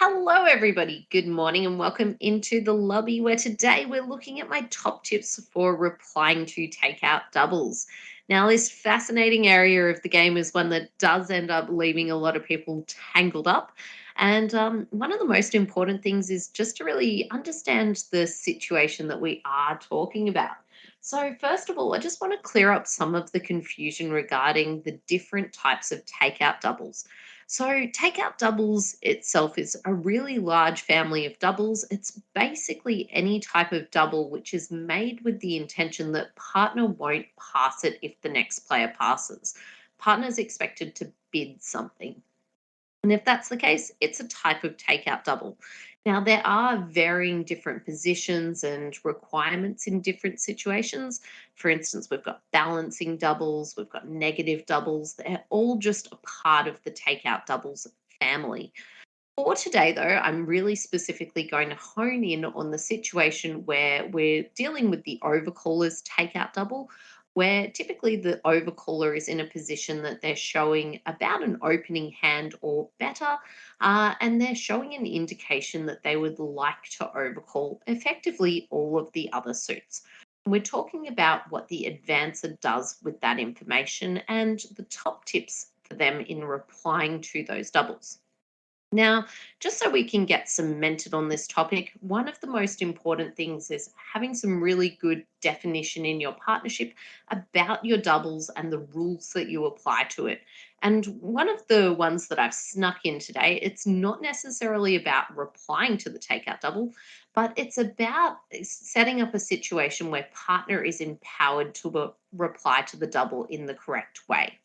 Hello, everybody. Good morning, and welcome into the lobby where today we're looking at my top tips for replying to takeout doubles. Now, this fascinating area of the game is one that does end up leaving a lot of people tangled up. And one of the most important things is just to really understand the situation that we are talking about. So, first of all, I just want to clear up some of the confusion regarding the different types of takeout doubles. So, takeout doubles itself is a really large family of doubles. It's basically any type of double which is made with the intention that partner won't pass it if the next player passes. Partner is expected to bid something. And if that's the case, it's a type of takeout double. Now, there are varying different positions and requirements in different situations. For instance, we've got balancing doubles, we've got negative doubles. They're all just a part of the takeout doubles family. For today, though, I'm really specifically going to hone in on the situation where we're dealing with the overcaller's takeout double, where typically the overcaller is in a position that they're showing about an opening hand or better, and they're showing an indication that they would like to overcall effectively all of the other suits. We're talking about what the advancer does with that information and the top tips for them in replying to those doubles. Now, just so we can get cemented on this topic, one of the most important things is having some really good definition in your partnership about your doubles and the rules that you apply to it. And one of the ones that I've snuck in today, it's not necessarily about replying to the takeout double, but it's about setting up a situation where partner is empowered to reply to the double in the correct way.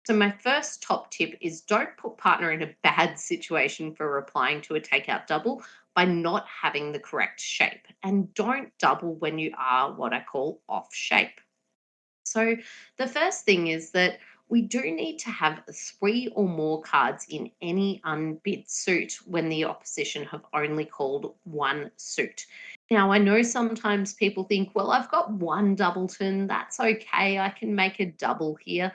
So, my first top tip is don't put partner in a bad situation for replying to a takeout double by not having the correct shape. And don't double when you are what I call off shape. So, the first thing is that we do need to have three or more cards in any unbid suit when the opposition have only called one suit. Now, I know sometimes people think, well, I've got one doubleton, that's okay, I can make a double here.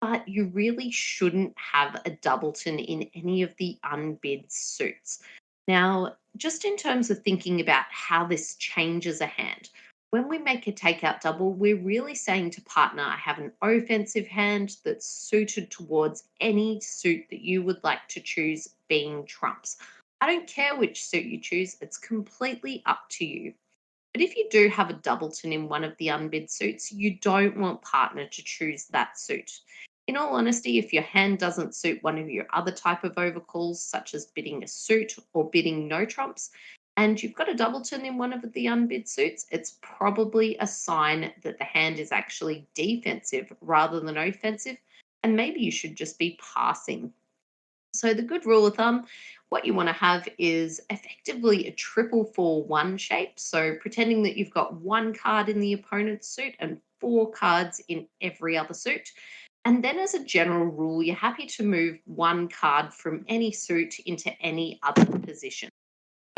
But you really shouldn't have a doubleton in any of the unbid suits. Now, just in terms of thinking about how this changes a hand, when we make a takeout double, we're really saying to partner, I have an offensive hand that's suited towards any suit that you would like to choose being trumps. I don't care which suit you choose, it's completely up to you. But if you do have a doubleton in one of the unbid suits, you don't want partner to choose that suit. In all honesty, if your hand doesn't suit one of your other type of overcalls, such as bidding a suit or bidding no trumps, and you've got a doubleton in one of the unbid suits, it's probably a sign that the hand is actually defensive rather than offensive, and maybe you should just be passing. So the good rule of thumb, what you want to have is effectively a triple 4-1 shape. So pretending that you've got one card in the opponent's suit and four cards in every other suit. And then as a general rule, you're happy to move one card from any suit into any other position.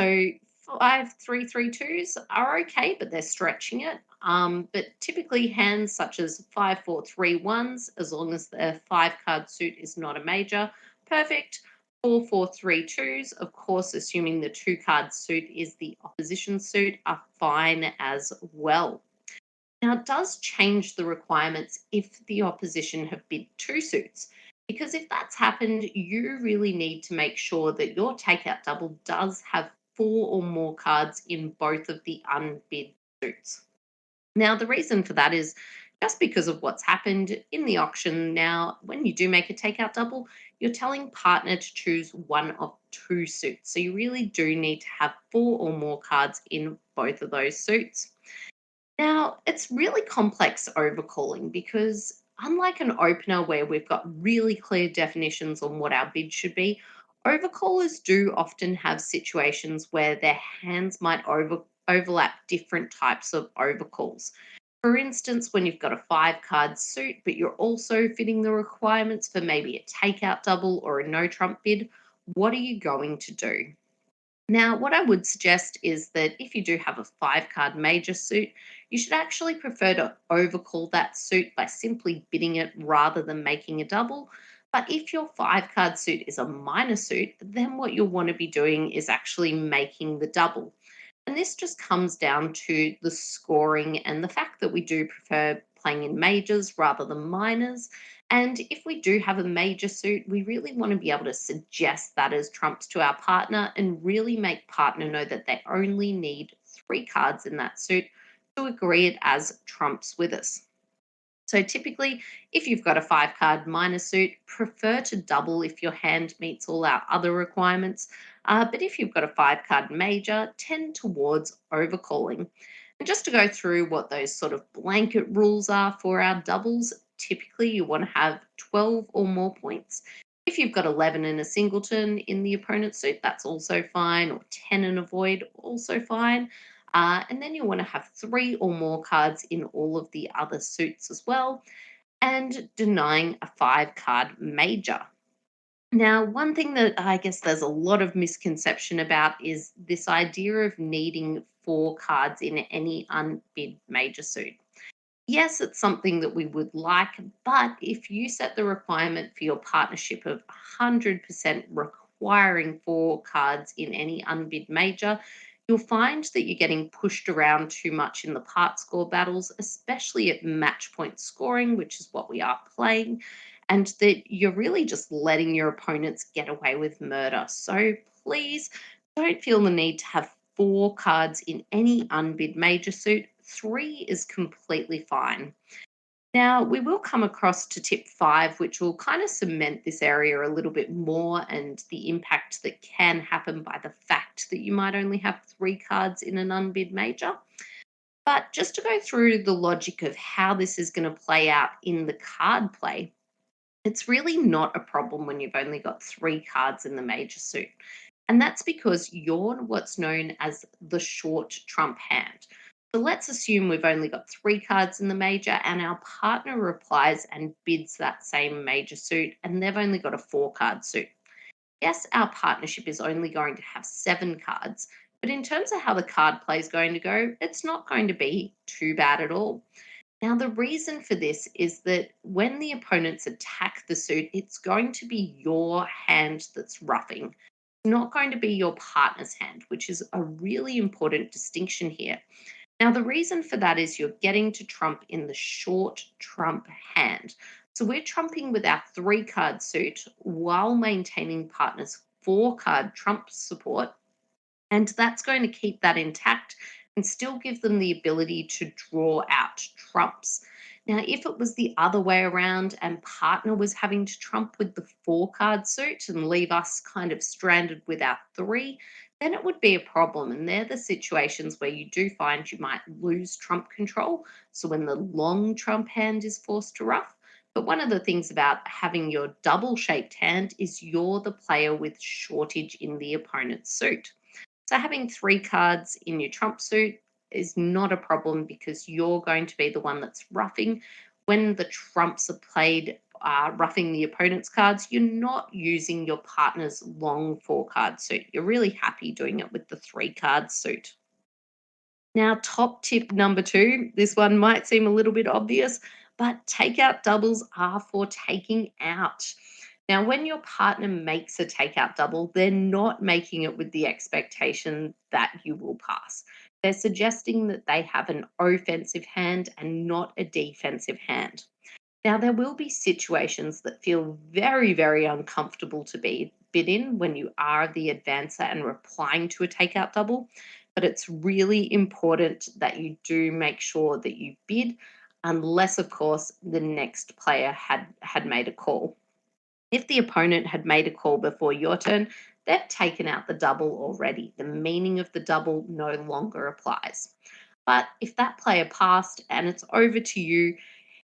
So 5-3-3-2s are okay, but they're stretching it. But typically hands such as 5-4-3-1s, as long as the five card suit is not a major, perfect. 4-4-3-2s, of course, assuming the two card suit is the opposition suit, are fine as well. Now, it does change the requirements if the opposition have bid two suits. Because if that's happened, you really need to make sure that your takeout double does have four or more cards in both of the unbid suits. Now, the reason for that is just because of what's happened in the auction. Now, when you do make a takeout double, you're telling partner to choose one of two suits. So you really do need to have four or more cards in both of those suits. Now, it's really complex overcalling because unlike an opener where we've got really clear definitions on what our bid should be, overcallers do often have situations where their hands might overlap different types of overcalls. For instance, when you've got a five card suit, but you're also fitting the requirements for maybe a takeout double or a no trump bid, what are you going to do? Now, what I would suggest is that if you do have a five card major suit, you should actually prefer to overcall that suit by simply bidding it rather than making a double. But if your five card suit is a minor suit, then what you'll want to be doing is actually making the double. And this just comes down to the scoring and the fact that we do prefer playing in majors rather than minors. And if we do have a major suit, we really want to be able to suggest that as trumps to our partner and really make partner know that they only need three cards in that suit to agree it as trumps with us. So typically, if you've got a five card minor suit, prefer to double if your hand meets all our other requirements. But if you've got a five card major, tend towards overcalling. And just to go through what those sort of blanket rules are for our doubles, typically you want to have 12 or more points. If you've got 11 in a singleton in the opponent's suit, that's also fine, or 10 in a void, also fine. And then you want to have three or more cards in all of the other suits as well, and denying a five card major. Now, one thing that I guess there's a lot of misconception about is this idea of needing four cards in any unbid major suit. Yes, it's something that we would like, but if you set the requirement for your partnership of 100% requiring four cards in any unbid major, you'll find that you're getting pushed around too much in the part score battles, especially at match point scoring, which is what we are playing, and that you're really just letting your opponents get away with murder. So please don't feel the need to have four cards in any unbid major suit. Three is completely fine. Now, we will come across to tip five, which will kind of cement this area a little bit more and the impact that can happen by the fact that you might only have three cards in an unbid major. But just to go through the logic of how this is going to play out in the card play, it's really not a problem when you've only got three cards in the major suit. And that's because you're what's known as the short trump hand. So let's assume we've only got three cards in the major and our partner replies and bids that same major suit and they've only got a four card suit. Yes, our partnership is only going to have seven cards, but in terms of how the card play is going to go, it's not going to be too bad at all. Now, the reason for this is that when the opponents attack the suit, it's going to be your hand that's roughing. It's not going to be your partner's hand, which is a really important distinction here. Now, the reason for that is you're getting to trump in the short trump hand. So we're trumping with our three card suit while maintaining partner's four card trump support, and that's going to keep that intact and still give them the ability to draw out trumps. Now, if it was the other way around and partner was having to trump with the four card suit and leave us kind of stranded with our three, then it would be a problem. And they're the situations where you do find you might lose trump control. So when the long trump hand is forced to rough. But one of the things about having your double shaped hand is you're the player with shortage in the opponent's suit. So having three cards in your trump suit is not a problem because you're going to be the one that's roughing. When the trumps are played, roughing the opponent's cards, you're not using your partner's long four card suit. You're really happy doing it with the three card suit. Now, top tip number two, this one might seem a little bit obvious, but takeout doubles are for taking out. Now, when your partner makes a takeout double, they're not making it with the expectation that you will pass. They're suggesting that they have an offensive hand and not a defensive hand. Now, there will be situations that feel very, very uncomfortable to be bid in when you are the advancer and replying to a takeout double, but it's really important that you do make sure that you bid, unless, of course, the next player had made a call. If the opponent had made a call before your turn, they've taken out the double already. The meaning of the double no longer applies. But if that player passed and it's over to you,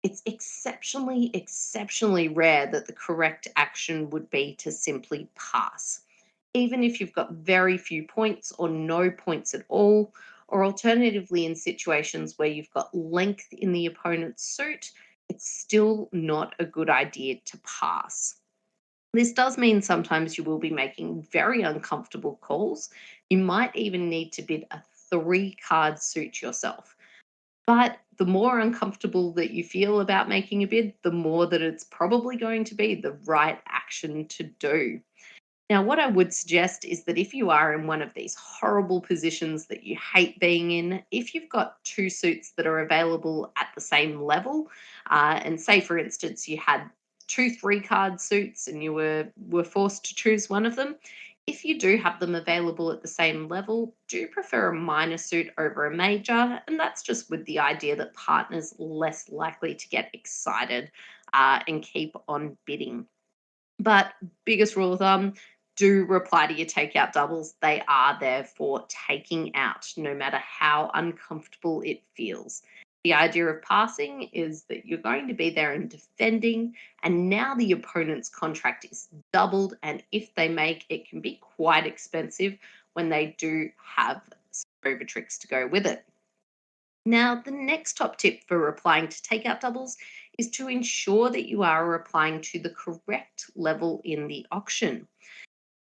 it's exceptionally, exceptionally rare that the correct action would be to simply pass. Even if you've got very few points or no points at all, or alternatively, in situations where you've got length in the opponent's suit, it's still not a good idea to pass. This does mean sometimes you will be making very uncomfortable calls. You might even need to bid a three card suit yourself. But the more uncomfortable that you feel about making a bid, the more that it's probably going to be the right action to do. Now, what I would suggest is that if you are in one of these horrible positions that you hate being in, if you've got two suits that are available at the same level, and say, for instance, you had two three-card suits and you were forced to choose one of them, if you do have them available at the same level, do prefer a minor suit over a major, and that's just with the idea that partners less likely to get excited and keep on bidding. But biggest rule of thumb, do reply to your takeout doubles. They are there for taking out, no matter how uncomfortable it feels. The idea of passing is that you're going to be there and defending, and now the opponent's contract is doubled. And if they make it, can be quite expensive when they do have some over tricks to go with it. Now, the next top tip for replying to takeout doubles is to ensure that you are replying to the correct level in the auction.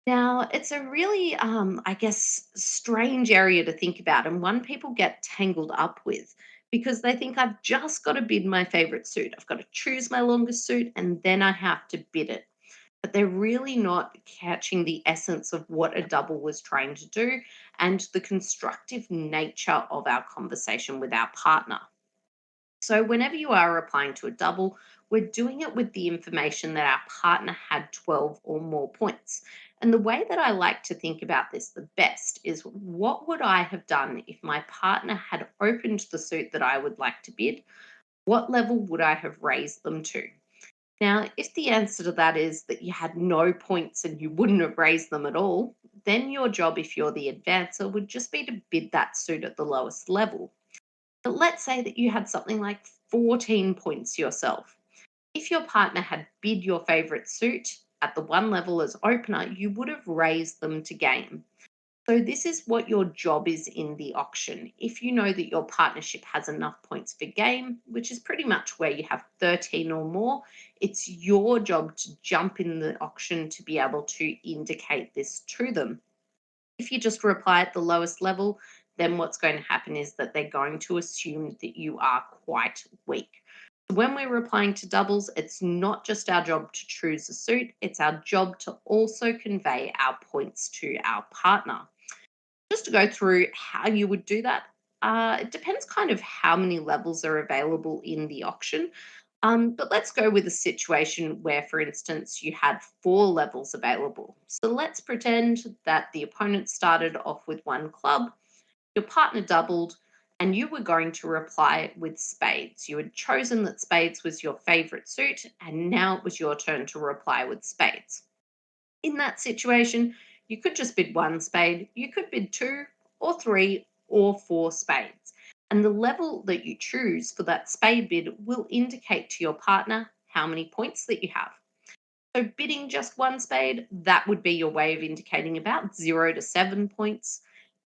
Now, it's a really, I guess, strange area to think about, and one people get tangled up with because they think I've just got to bid my favorite suit. I've got to choose my longest suit and then I have to bid it. But they're really not catching the essence of what a double was trying to do and the constructive nature of our conversation with our partner. So, whenever you are replying to a double, we're doing it with the information that our partner had 12 or more points. And the way that I like to think about this the best is what would I have done if my partner had opened the suit that I would like to bid? What level would I have raised them to? Now, if the answer to that is that you had no points and you wouldn't have raised them at all, then your job, if you're the advancer, would just be to bid that suit at the lowest level. But let's say that you had something like 14 points yourself. If your partner had bid your favorite suit at the one level as opener, you would have raised them to game. So, this is what your job is in the auction. If you know that your partnership has enough points for game, which is pretty much where you have 13 or more, it's your job to jump in the auction to be able to indicate this to them. If you just reply at the lowest level, then what's going to happen is that they're going to assume that you are quite weak. So when we're replying to doubles, it's not just our job to choose a suit, it's our job to also convey our points to our partner. Just to go through how you would do that, it depends kind of how many levels are available in the auction. But let's go with a situation where, for instance, you had four levels available. So let's pretend that the opponent started off with one club, your partner doubled, and you were going to reply with spades. You had chosen that spades was your favorite suit, and now it was your turn to reply with spades. In that situation, you could just bid one spade, you could bid two or three or four spades. And the level that you choose for that spade bid will indicate to your partner how many points that you have. So, bidding just one spade, that would be your way of indicating about 0 to 7 points.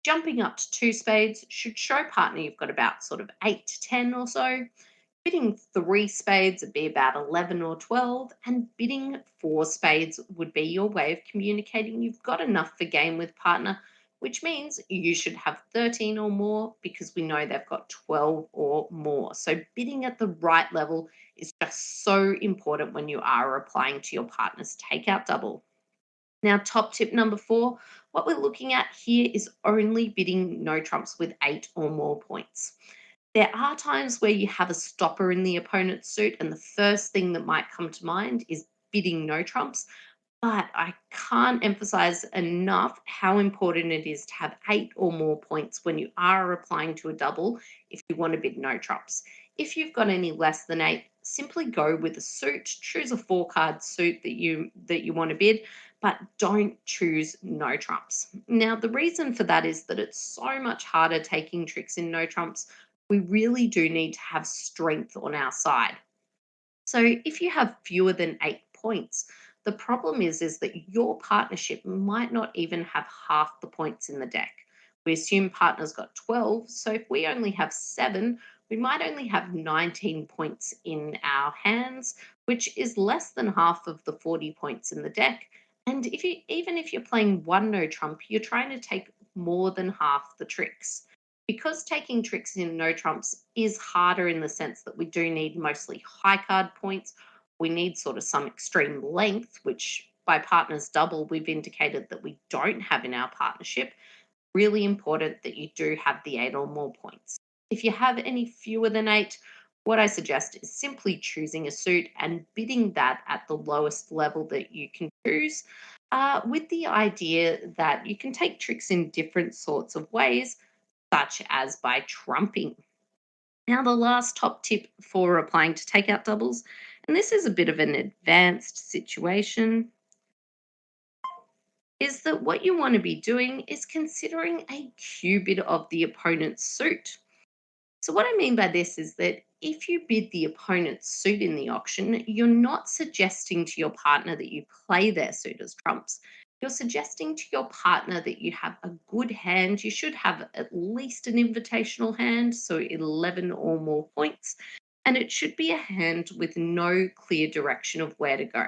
Jumping up to two spades should show partner you've got about sort of 8 to 10 or so. Bidding three spades would be about 11 or 12, and bidding four spades would be your way of communicating you've got enough for game with partner, which means you should have 13 or more because we know they've got 12 or more. So, bidding at the right level is just so important when you are replying to your partner's takeout double. Now, top tip number four, what we're looking at here is only bidding no trumps with 8 or more points. There are times where you have a stopper in the opponent's suit, and the first thing that might come to mind is bidding no trumps. But I can't emphasize enough how important it is to have 8 or more points when you are applying to a double if you want to bid no trumps. If you've got any less than 8, simply go with a suit, choose a four-card suit that you want to bid, but don't choose no trumps. Now, the reason for that is that it's so much harder taking tricks in no trumps. We really do need to have strength on our side. So if you have fewer than 8 points, the problem is that your partnership might not even have half the points in the deck. We assume partner's got 12, so if we only have 7, we might only have 19 points in our hands, which is less than half of the 40 points in the deck. And even if you're playing one no trump, you're trying to take more than half the tricks. Because taking tricks in no trumps is harder in the sense that we do need mostly high card points, we need sort of some extreme length, which by partners double, we've indicated that we don't have in our partnership. Really important that you do have the 8 or more points. If you have any fewer than 8, what I suggest is simply choosing a suit and bidding that at the lowest level that you can choose, with the idea that you can take tricks in different sorts of ways, such as by trumping. Now, the last top tip for applying to takeout doubles, and this is a bit of an advanced situation, is that what you want to be doing is considering a cubit of the opponent's suit. So, what I mean by this is that if you bid the opponent's suit in the auction, you're not suggesting to your partner that you play their suit as trumps. You're suggesting to your partner that you have a good hand. You should have at least an invitational hand, so 11 or more points. And it should be a hand with no clear direction of where to go.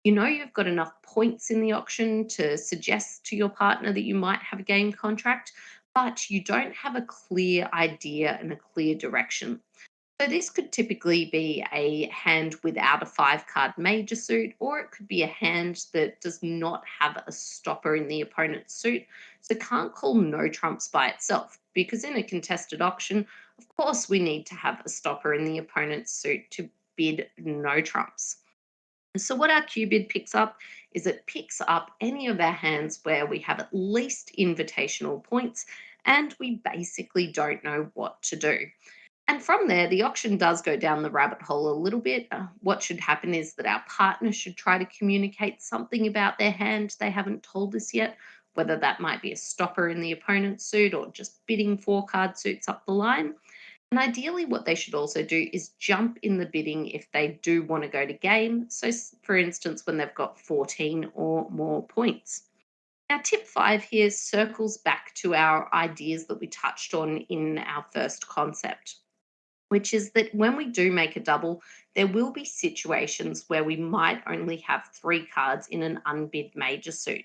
You know you've got enough points in the auction to suggest to your partner that you might have a game contract, but you don't have a clear idea and a clear direction. So, this could typically be a hand without a 5 card major suit, or it could be a hand that does not have a stopper in the opponent's suit. So, can't call no trumps by itself, because in a contested auction, of course, we need to have a stopper in the opponent's suit to bid no trumps. So, what our Cubid picks up is it picks up any of our hands where we have at least invitational points and we basically don't know what to do. And from there, the auction does go down the rabbit hole a little bit. What should happen is that our partner should try to communicate something about their hand they haven't told us yet, whether that might be a stopper in the opponent's suit or just bidding 4 card suits up the line. And ideally, what they should also do is jump in the bidding if they do want to go to game. So, for instance, when they've got 14 or more points. Now, tip 5 here circles back to our ideas that we touched on in our first concept, which is that when we do make a double, there will be situations where we might only have 3 cards in an unbid major suit.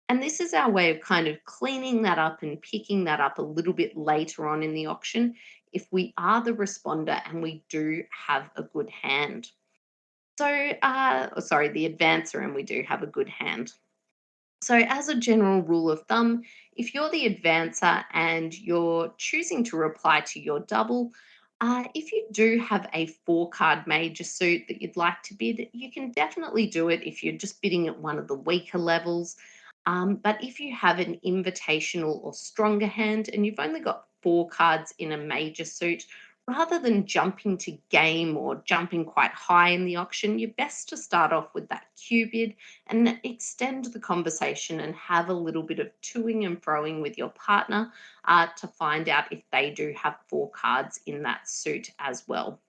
And this is our way of kind of cleaning that up and picking that up a little bit later on in the auction if we are the responder and we do have a good hand. So, sorry, the advancer and we do have a good hand. So, as a general rule of thumb, if you're the advancer and you're choosing to reply to your double, if you do have a 4 card major suit that you'd like to bid, you can definitely do it if you're just bidding at one of the weaker levels. But if you have an invitational or stronger hand and you've only got 4 cards in a major suit, rather than jumping to game or jumping quite high in the auction, you're best to start off with that Q bid and extend the conversation and have a little bit of toing and froing with your partner to find out if they do have 4 cards in that suit as well.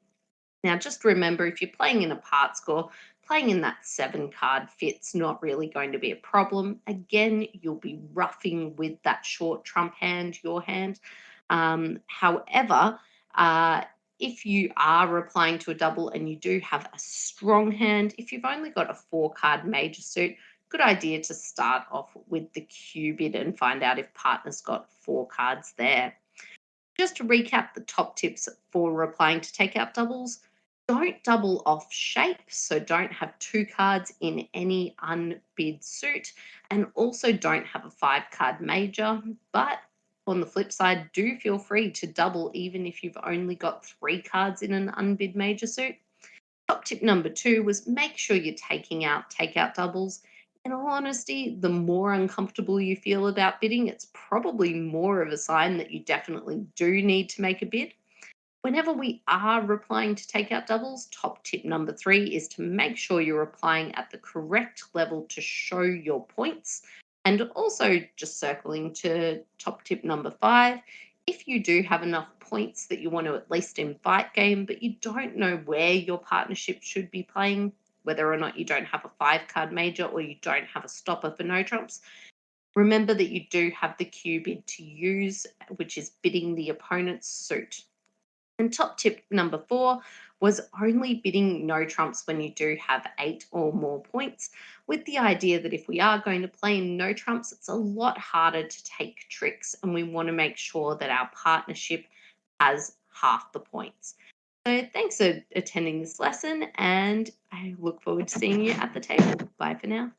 Now, just remember if you're playing in a part score, playing in that 7 card fit's not really going to be a problem. Again, you'll be roughing with that short trump hand, your hand. However, uh, if you are replying to a double and you do have a strong hand, if you've only got a 4 card major suit, good idea to start off with the Q bid and find out if partner's got 4 cards there. Just to recap the top tips for replying to takeout doubles, don't double off shape, so don't have 2 cards in any unbid suit, and also don't have a 5 card major. But on the flip side, do feel free to double even if you've only got 3 cards in an unbid major suit. Top tip number 2 was make sure you're taking out takeout doubles. In all honesty, the more uncomfortable you feel about bidding, it's probably more of a sign that you definitely do need to make a bid. Whenever we are replying to takeout doubles, top tip number 3 is to make sure you're applying at the correct level to show your points. And also, just circling to top tip number 5, if you do have enough points that you want to at least invite game, but you don't know where your partnership should be playing, whether or not you don't have a 5 card major or you don't have a stopper for no trumps, remember that you do have the Q bid to use, which is bidding the opponent's suit. And top tip number 4 was only bidding no trumps when you do have 8 or more points, with the idea that if we are going to play no trumps, it's a lot harder to take tricks, and we want to make sure that our partnership has half the points. So thanks for attending this lesson, and I look forward to seeing you at the table. Bye for now.